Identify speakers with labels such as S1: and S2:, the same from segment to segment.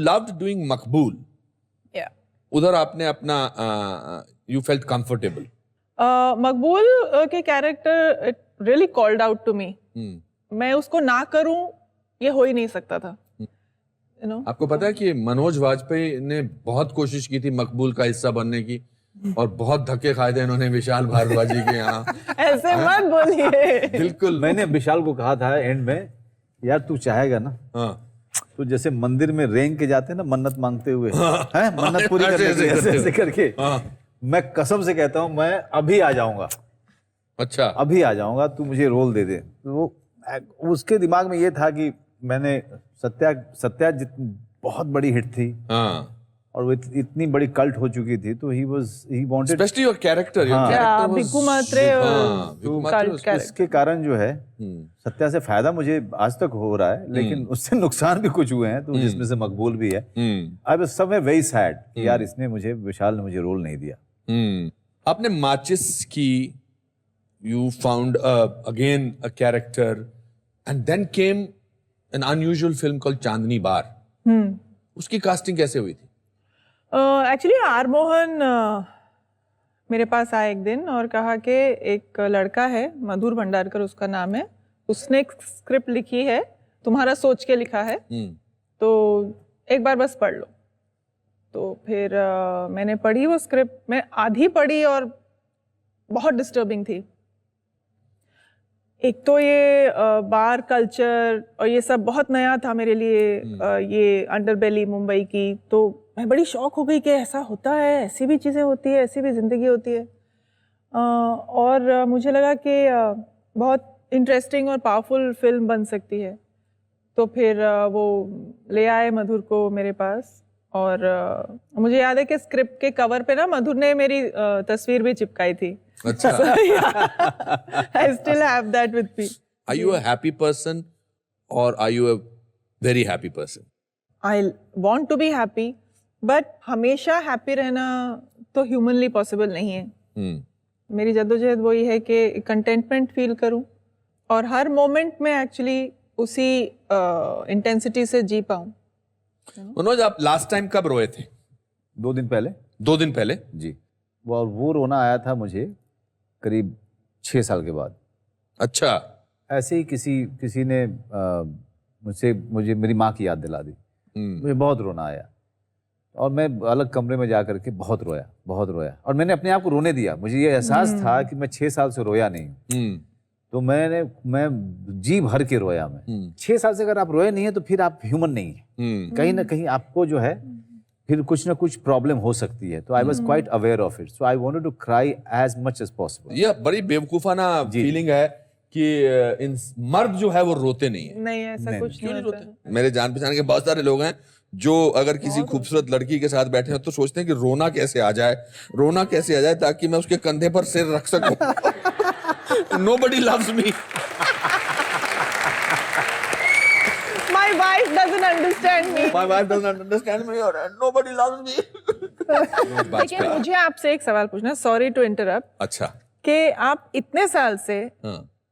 S1: loved doing मकबूल.
S2: Yeah.
S1: उधर आपने अपना you felt comfortable.
S2: मकबूल के character it really called out to me. मैं उसको ना करूं ये हो ही नहीं सकता था. You know?
S1: आपको पता है कि मनोज वाजपेयी ने बहुत कोशिश की थी मकबूल का हिस्सा बनने की और बहुत धक्के खाए थे इन्होंने विशाल भारद्वाज जी के यहाँ.
S2: ऐसे मत बोलिए.
S1: बिल्कुल.
S3: मैंने विशाल को कहा था एंड में, यार तू चाहेगा ना,
S1: हाँ.
S3: तो जैसे मंदिर में रेंग के जाते हैं ना मन्नत मांगते हुए, हैं मन्नत पूरी करने के लिए ऐसे करके, मैं कसम से कहता हूँ मैं अभी आ जाऊंगा.
S1: अच्छा.
S3: अभी आ जाऊंगा, तू मुझे रोल दे दे. तो उसके दिमाग में ये था कि मैंने सत्या बहुत बड़ी हिट थी.
S1: हाँ.
S3: और वो इतनी बड़ी कल्ट हो चुकी थी, तो he wanted,
S1: specially your character.
S2: Bikku Mhatre
S3: इसके कारण जो है सत्या से फायदा मुझे आज तक हो रहा है, लेकिन उससे नुकसान भी कुछ हुए हैं, तो जिसमें से मकबूल भी है. I was somewhere very sad, यार इसने मुझे, विशाल ने मुझे रोल नहीं दिया.
S1: आपने माचिस की, you found again a character, and then came an unusual film called चांदनी बार. उसकी कास्टिंग कैसे हुई थी?
S2: एक्चुअली आर मोहन मेरे पास आया एक दिन और कहा कि एक लड़का है, मधुर भंडारकर उसका नाम है, उसने एक स्क्रिप्ट लिखी है, तुम्हारा सोच के लिखा है, तो एक बार बस पढ़ लो. तो फिर मैंने पढ़ी वो स्क्रिप्ट. मैं आधी पढ़ी और बहुत डिस्टर्बिंग थी. एक तो ये बार कल्चर और ये सब बहुत नया था मेरे लिए. ये अंडरबेली मुंबई की, तो मैं बड़ी शॉक हो गई कि ऐसा होता है, ऐसी भी चीज़ें होती है, ऐसी भी ज़िंदगी होती है. और मुझे लगा कि बहुत इंटरेस्टिंग और पावरफुल फिल्म बन सकती है. तो फिर वो ले आए मधुर को मेरे पास, और मुझे याद है कि स्क्रिप्ट के कवर पे ना मधुर ने मेरी तस्वीर भी चिपकाई थी.
S1: अच्छा.
S2: I still have that with me.
S1: Are you a happy person or are you a very happy person?
S2: I want to be happy, but हमेशा happy रहना तो humanly possible नहीं है. मेरी जद्दोजहद वही है कि contentment feel करूं और हर moment में actually उसी intensity से जी पाऊं.
S1: मनोज, आप लास्ट टाइम कब रोए थे?
S3: 2 दिन पहले.
S1: 2 दिन पहले
S3: जी. वो रोना आया था मुझे करीब 6 साल के बाद.
S1: अच्छा.
S3: ऐसे ही किसी ने मुझे मेरी माँ की याद दिला दी. मुझे बहुत रोना आया और मैं अलग कमरे में जा करके बहुत रोया और मैंने अपने आप को रोने दिया. मुझे ये एहसास था कि मैं 6 साल से रोया नहीं. तो मैं जी भर के रोया. मैं 6 साल से अगर आप रोए नहीं है तो फिर आप ह्यूमन नहीं है. कहीं ना कहीं आपको जो है फिर कुछ ना कुछ प्रॉब्लम हो सकती है. तो I was quite aware of it, so I wanted to cry as much as possible.
S1: ये बड़ी बेवकूफाना फीलिंग है कि मर्द जो है वो रोते नहीं है.
S2: नहीं, ऐसा कुछ नहीं होता है.
S1: मेरे जान पहचान के बहुत सारे लोग हैं जो अगर किसी खूबसूरत लड़की के साथ बैठे हैं तो सोचते हैं कि रोना कैसे आ जाए ताकि मैं उसके कंधे पर सिर रख सकूं. Nobody loves me.
S2: My wife doesn't understand me.
S1: My wife doesn't understand me or nobody loves me.
S2: लेकिन मुझे आपसे एक सवाल पूछना, सॉरी टू इंटरप्ट.
S1: अच्छा.
S2: कि आप इतने साल से,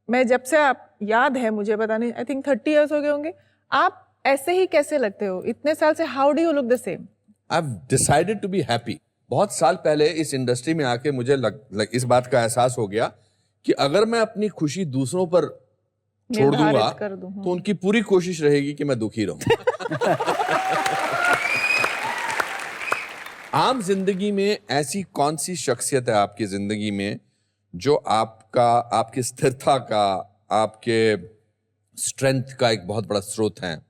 S2: मैं जब से, आप याद है मुझे, पता नहीं, आई थिंक 30 इयर्स हो गए होंगे, आप ऐसे ही कैसे लगते हो इतने साल से? How do you look the same?
S1: I've decided to be happy. बहुत साल पहले इस इंडस्ट्री में आके मुझे इस बात का एहसास हो गया कि अगर मैं अपनी खुशी दूसरों पर छोड़ दूंगा तो उनकी पूरी कोशिश रहेगी कि मैं दुखी रहूं. आम जिंदगी में ऐसी कौन सी शख्सियत है आपकी जिंदगी में जो आपकी स्थिरता का, आपके स्ट्रेंथ का एक बहुत बड़ा स्रोत है?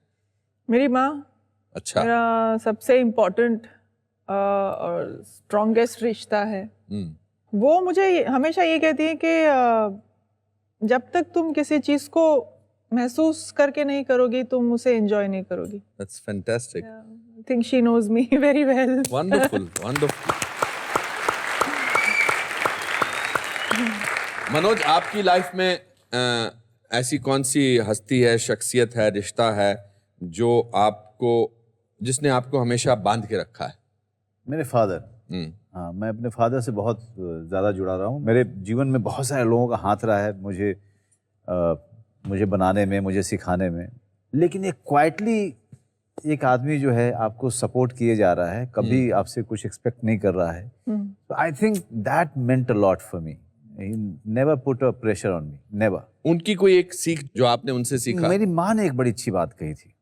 S2: मेरी माँ.
S1: अच्छा.
S2: मेरा सबसे इम्पोर्टेंट और स्ट्रॉन्गेस्ट रिश्ता है. वो मुझे हमेशा ये कहती है कि जब तक तुम किसी चीज को महसूस करके नहीं करोगी तुम उसे एंजॉय नहीं करोगी.
S1: That's fantastic.
S2: I think she knows me very well.
S1: Wonderful, wonderful. Manoj, आपकी लाइफ में ऐसी कौन सी हस्ती है, शख्सियत है, रिश्ता है जिसने आपको हमेशा बांध के रखा है?
S3: मेरे फादर. हाँ, मैं अपने फादर से बहुत ज़्यादा जुड़ा रहा हूँ. मेरे जीवन में बहुत सारे लोगों का हाथ रहा है मुझे बनाने में, मुझे सिखाने में. लेकिन एक क्वाइटली एक आदमी जो है आपको सपोर्ट किए जा रहा है, कभी आपसे कुछ एक्सपेक्ट नहीं कर रहा है, तो I think that meant a lot for me. Never put a pressure on me, never.
S1: उनकी कोई एक सीख जो आपने उनसे सीखा?
S3: मेरी माँ ने एक बड़ी अच्छी बात कही थी,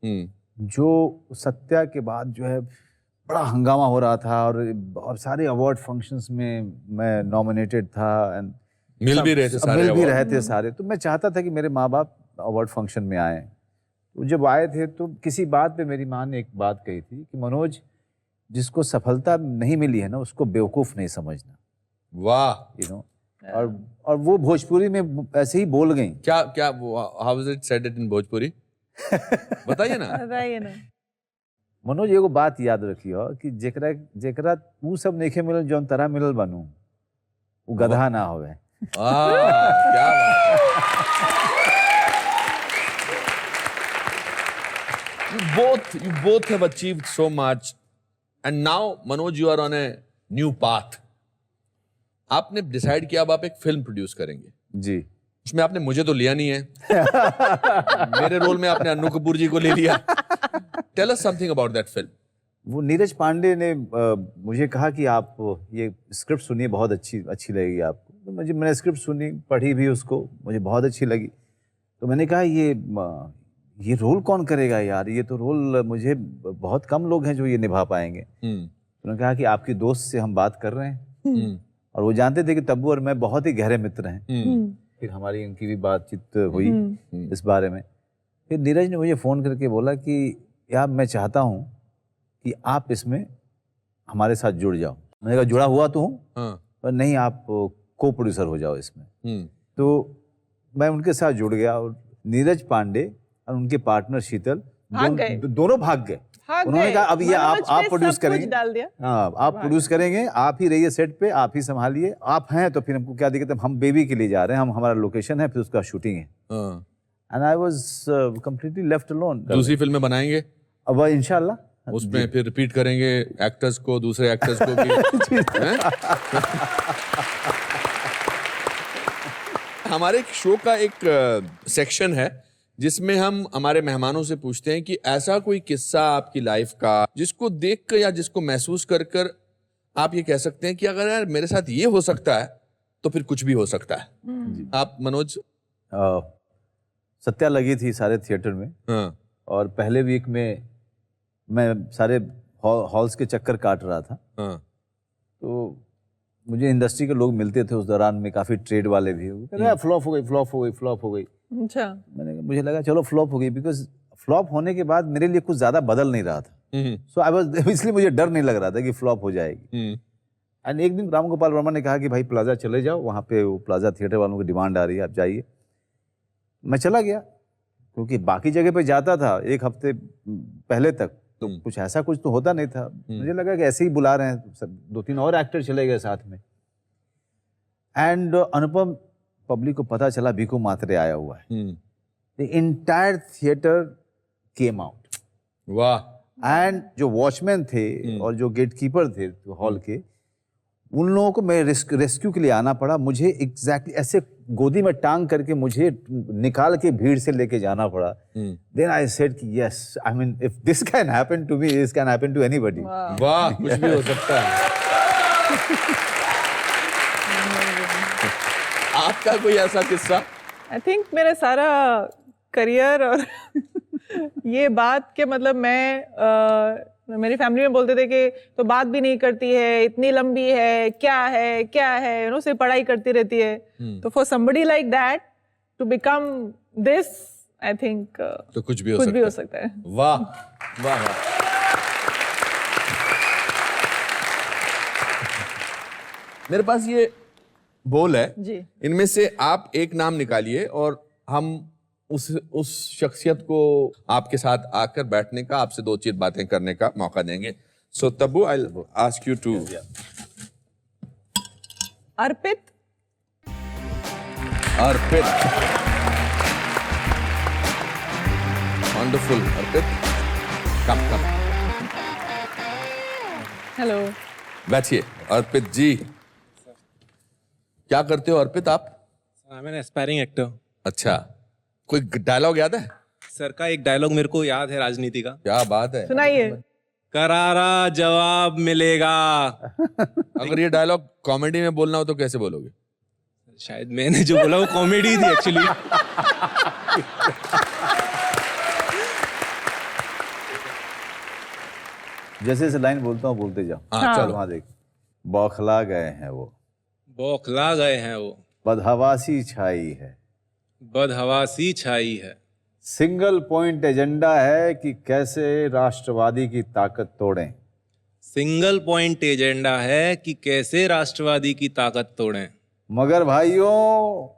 S3: जो सत्या के बाद जो है बड़ा हंगामा हो रहा था और सारे अवार्ड फंक्शंस में मैं नॉमिनेटेड था एंड
S1: मिल भी रहे थे
S3: सारे. तो मैं चाहता था कि मेरे माँ बाप अवार्ड फंक्शन में आए. तो जब आए थे तो किसी बात पे मेरी माँ ने एक बात कही थी कि मनोज, जिसको सफलता नहीं मिली है ना उसको बेवकूफ नहीं समझना.
S1: वाह.
S3: यू नो, और वो भोजपुरी में ऐसे ही बोल गई.
S1: क्या how was it said it in Bhojpuri? बताइए ना.
S3: मनोज एगो बात याद रखियो कि जेकरा ऊ सब नइखे मिलल जौन तरह मिलल बनू, वो गधा ना होवे.
S1: क्या बात है. You both have achieved so much, and now Manoj, you are on a new path. आपने डिसाइड किया अब आप एक फिल्म प्रोड्यूस करेंगे.
S3: जी.
S1: उसमें आपने मुझे तो लिया नहीं है. मेरे रोल में आपने अन्नू कपूर जी को ले लिया. Tell us something about that film.
S3: वो नीरज पांडे ने मुझे कहा कि आप ये स्क्रिप्ट सुनिए, बहुत अच्छी लगेगी आपको. तो मैंने स्क्रिप्ट सुनी, पढ़ी भी उसको, मुझे बहुत अच्छी लगी. तो मैंने कहा ये रोल कौन करेगा यार, ये तो रोल मुझे बहुत कम लोग हैं जो ये निभा पाएंगे. उन्होंने कहा कि आपकी दोस्त से हम बात कर रहे हैं, और वो जानते थे कि तब्बू और मैं बहुत ही गहरे मित्र हैं. फिर हमारी इनकी भी बातचीत हुई इस बारे में. फिर नीरज ने मुझे फ़ोन करके बोला कि यार मैं चाहता हूँ कि आप इसमें हमारे साथ जुड़ जाओ. मैंने कहा जुड़ा हुआ तो हूँ, पर नहीं, आप को प्रोड्यूसर हो जाओ इसमें. तो मैं उनके साथ जुड़ गया और नीरज पांडे और उनके पार्टनर शीतल दोनों भाग गए. उन्होंने कहा अब ये आप प्रोड्यूस करेंगे. हाँ, आप प्रोड्यूस करेंगे, आप ही रहिए सेट पे, आप ही संभालिए. आप हैं तो फिर हमको क्या दिक्कत है, हम बेबी के लिए जा रहे हैं, हमारा लोकेशन है, फिर उसका शूटिंग है. And I was completely left alone.
S1: दूसरी फिल्में बनाएंगे
S3: अब इंशाल्लाह,
S1: उसमें फिर रिपीट करेंगे एक्टर्स को, दूसरे एक्टर्स को भी. हमारे एक शो का एक सेक्शन है जिसमें हम हमारे मेहमानों से पूछते हैं कि ऐसा कोई किस्सा आपकी लाइफ का जिसको देखकर या जिसको महसूस कर आप ये कह सकते हैं कि अगर यार मेरे साथ ये हो सकता है तो फिर कुछ भी हो सकता है. आप मनोज?
S3: सत्या लगी थी सारे थिएटर में. और पहले वीक में मैं सारे हॉल्स के चक्कर काट रहा था. तो मुझे इंडस्ट्री के लोग मिलते थे उस दौरान में, काफ़ी ट्रेड वाले भी. फ्लॉप हो गई. अच्छा. मुझे लगा चलो फ्लॉप हो गई, बिकॉज फ्लॉप होने के बाद मेरे लिए कुछ ज़्यादा बदल नहीं रहा था. सो आई वाज, इसलिए मुझे डर नहीं लग रहा था कि फ्लॉप हो जाएगी. एंड एक दिन राम गोपाल वर्मा ने कहा कि भाई प्लाजा चले जाओ, वहाँ पे वो प्लाजा थिएटर वालों की डिमांड आ रही है, आप जाइए. मैं चला गया, क्योंकि बाकी जगह पे जाता था एक हफ्ते पहले तक, तो कुछ ऐसा कुछ तो होता नहीं था. मुझे लगा कि ऐसे ही बुला रहे हैं, सब 2-3 और एक्टर चले गए साथ में. एंड अनुपम, पब्लिक को पता चला बीकू मात्रे आया हुआ है. The entire theatre came out.
S1: वाह.
S3: एंड जो वॉचमैन थे और जो गेटकीपर थे हॉल के, उन लोगों को मैं रेस्क्यू के लिए आना पड़ा. मुझे एग्जैक्टली ऐसे गोदी में टांग करके मुझे निकाल के भीड़ से लेके जाना पड़ा. देन आई सेड कि yes, I mean if this can happen to me, this can happen to anybody.
S1: वाह, कुछ भी हो सकता है. आपका कोई ऐसा किस्सा?
S2: आई थिंक मेरा सारा करियर और ये बात के मतलब मेरी फैमिली में बोलते थे कि तो बात भी नहीं करती है, इतनी लंबी है, क्या है, यू नो, सिर्फ पढ़ाई करती रहती है. तो for somebody like that to become this, I think
S1: तो कुछ भी हो सकता है. वाह वाह वाह. मेरे पास ये बोल है जी. इनमें से आप एक नाम निकालिए और हम उस शख्सियत को आपके साथ आकर बैठने का, आपसे 2 बातें करने का मौका देंगे. So Tabu, I will ask you too.
S2: Arpit.
S1: Wonderful. Arpit, come.
S2: Hello.
S1: बैठिए. अर्पित जी, क्या करते हो अर्पित आप?
S4: I am an aspiring actor.
S1: अच्छा, कोई डायलॉग याद है?
S4: सर का एक डायलॉग मेरे को याद है राजनीति का।
S1: क्या बात है,
S2: सुनाइए।
S4: करारा जवाब मिलेगा।
S1: अगर ये डायलॉग कॉमेडी में बोलना हो तो कैसे बोलोगे?
S4: शायद मैंने जो बोला वो कॉमेडी थी एक्चुअली।
S3: जैसे जैसे लाइन बोलता हूँ बोलते जाओ।
S1: हाँ,
S3: चलो वहां देख। बौखला गए हैं वो,
S4: बौखला गए हैं वो,
S3: बदहवासी छाई है,
S4: बदहवासी छाई है।
S3: सिंगल पॉइंट एजेंडा है कि कैसे राष्ट्रवादी की ताकत तोड़ें।
S4: सिंगल पॉइंट एजेंडा है कि कैसे राष्ट्रवादी की ताकत तोड़ें।
S3: मगर भाइयों,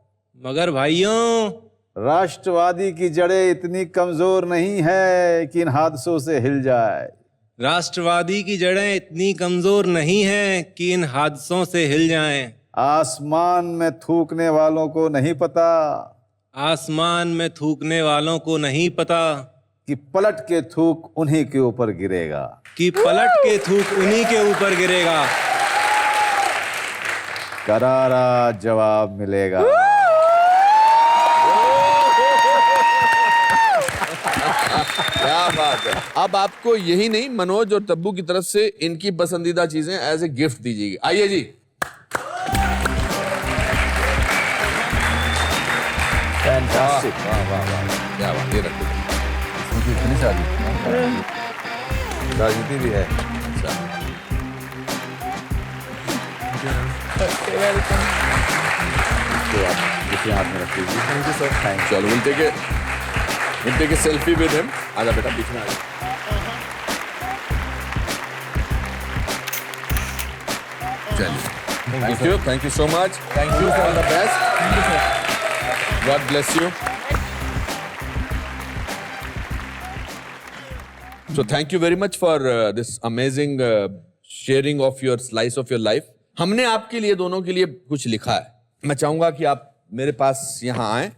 S4: मगर भाइयों,
S3: राष्ट्रवादी की जड़ें इतनी कमजोर नहीं है कि इन हादसों से हिल जाए।
S4: राष्ट्रवादी की जड़ें इतनी कमजोर नहीं हैं कि इन हादसों से हिल जाएं।
S3: आसमान में थूकने वालों को नहीं पता,
S4: आसमान में थूकने वालों को नहीं पता
S3: कि पलट के थूक उन्हीं के ऊपर गिरेगा।
S4: कि पलट के थूक उन्हीं के ऊपर गिरेगा।
S3: करारा जवाब मिलेगा।
S1: क्या बात है। अब आपको यही नहीं, मनोज और तब्बू की तरफ से इनकी पसंदीदा चीजें एज ए गिफ्ट दीजिएगी। आइए जी।
S3: फैंटास्टिक।
S1: वाह वाह वाह, क्या बात। ये रखो,
S3: इसमें इतनी सारी राजनीति भी है।
S1: अच्छा।
S3: तो आप इसे हाथ में रख लीजिए। Thank you sir. थैंक
S1: चलो we'll take a selfie with him. आजा बेटा, बीच में आ जा। चलिए, thank you so much. Thank you, all the best. Thank you, sir. God bless you. So thank you very much for this amazing sharing of your slice of your life. हमने आपके लिए, दोनों के लिए कुछ लिखा है। मैं चाहूंगा कि आप मेरे पास यहाँ आएं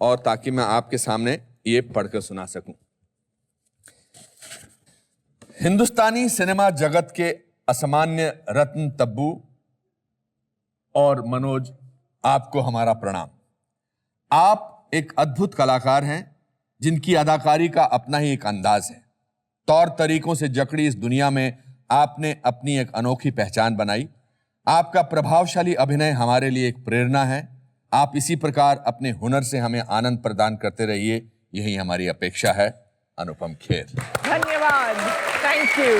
S1: और ताकि मैं आपके सामने ये पढ़कर सुना सकूं। हिंदुस्तानी सिनेमा जगत के असामान्य रत्न तब्बू और मनोज, आपको हमारा प्रणाम। आप एक अद्भुत कलाकार हैं जिनकी अदाकारी का अपना ही एक अंदाज है। तौर तरीकों से जकड़ी इस दुनिया में आपने अपनी एक अनोखी पहचान बनाई। आपका प्रभावशाली अभिनय हमारे लिए एक प्रेरणा है। आप इसी प्रकार अपने हुनर से हमें आनंद प्रदान करते रहिए, यही हमारी अपेक्षा है। अनुपम खेर।
S2: धन्यवाद। Thank you.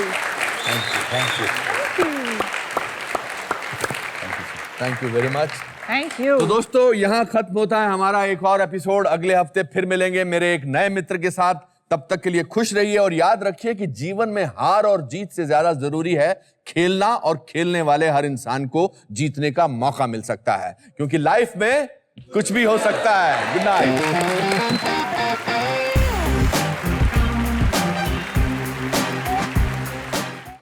S1: Thank you very much.
S2: Thank you.
S1: तो दोस्तों, यहां खत्म होता है हमारा एक और एपिसोड। अगले हफ्ते फिर मिलेंगे मेरे एक नए मित्र के साथ। तब तक के लिए खुश रहिए और याद रखिए कि जीवन में हार और जीत से ज्यादा जरूरी है खेलना, और खेलने वाले हर इंसान को जीतने का मौका मिल सकता है, क्योंकि लाइफ में कुछ भी हो सकता है। Good night.